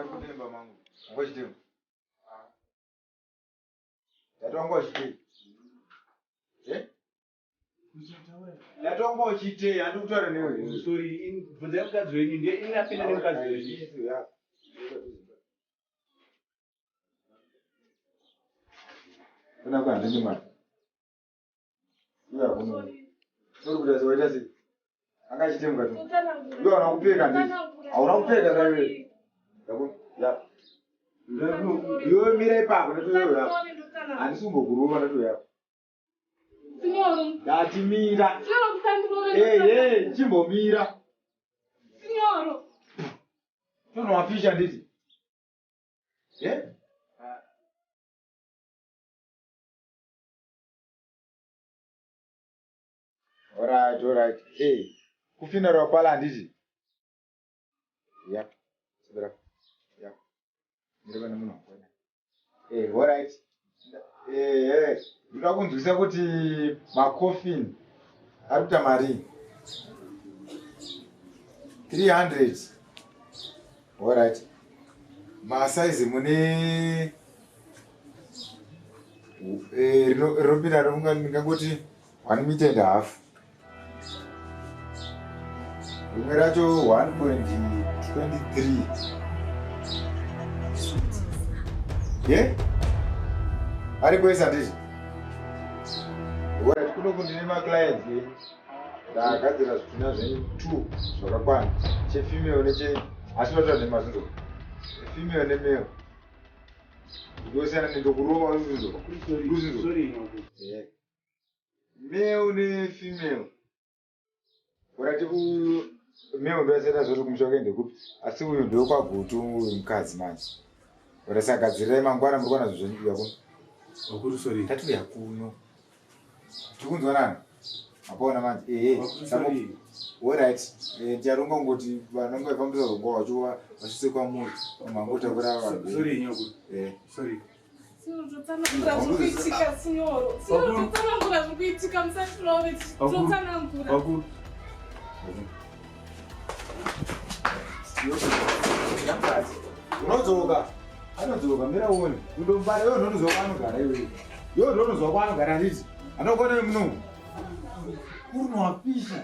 kunemba mangu. Ngochitemu. Yatongochite. Yatongochite, andikutaura newe. Sorry, bvunza mukadzi wenyu ndiye inapinda nemukadzi wenyu. Kuna kwa ndini mali. Uya kuno. Sori kuti waita sei? Angachitemuka tu. Iwe unakupeka ndini. Haunakupeka kaiwe. Yabo. Ya. Iwe mira ipapo ndatoyo ya. Andisumbokuruma ndatoyo ya. Signoro. Dati mira. Signoro, stanno Hey, chimbomira. Signoro. Tonowapisha nditi. Alright. Hey, kufinira pala nditi. Yeah. Sidra. Yeah. Ndiri kana munhu kwena. Hey, alright. Ndoda kunzwisa kuti macoffin ari kuita mari 300. Alright. Masaizi mune rinopinda ringangoti 1 meter and a half. Rimwe racho 1.23. Yeah? Ari kuisa ndizvo. Alright, kuno kundine maclients ndakagadzira zvitina zvenyu 2 zvakakwana. Chefemale neche asi vatoita nemazvindo. Female nemale. Ndosiyana nendokuroma uzvindo. Sorry. Yeah. Male nefemale. Alright, male ndosiyana zvoti kumusha kuende kupi. Asi uyu ndokwagutu mukadzi manje. Sagadzirai mangwana muri kuona zvinhu zvenyu yakuno. Wakuru sorry. Tatu yakuno. Tikunzwa nani? Apaona manje. Sorry. Alright. Ndiyaronga ngoti vanonga vafambisa zongo wacho vachise kwa muri. Mangota kura vanhu. Sorry nyoko. Sorry. Signoro, totsanangura zvikuitika, signoro. Signoro, totsanangura zvikuitika, musaflore. Totsanangura. Wakuru. Unodzoka. Anodzoka mira uone. Undombara iwe ndonozwa kwanogara iwe. Iwe ndonozwa kwanogara nditi. Anokona muno. Unowapisha.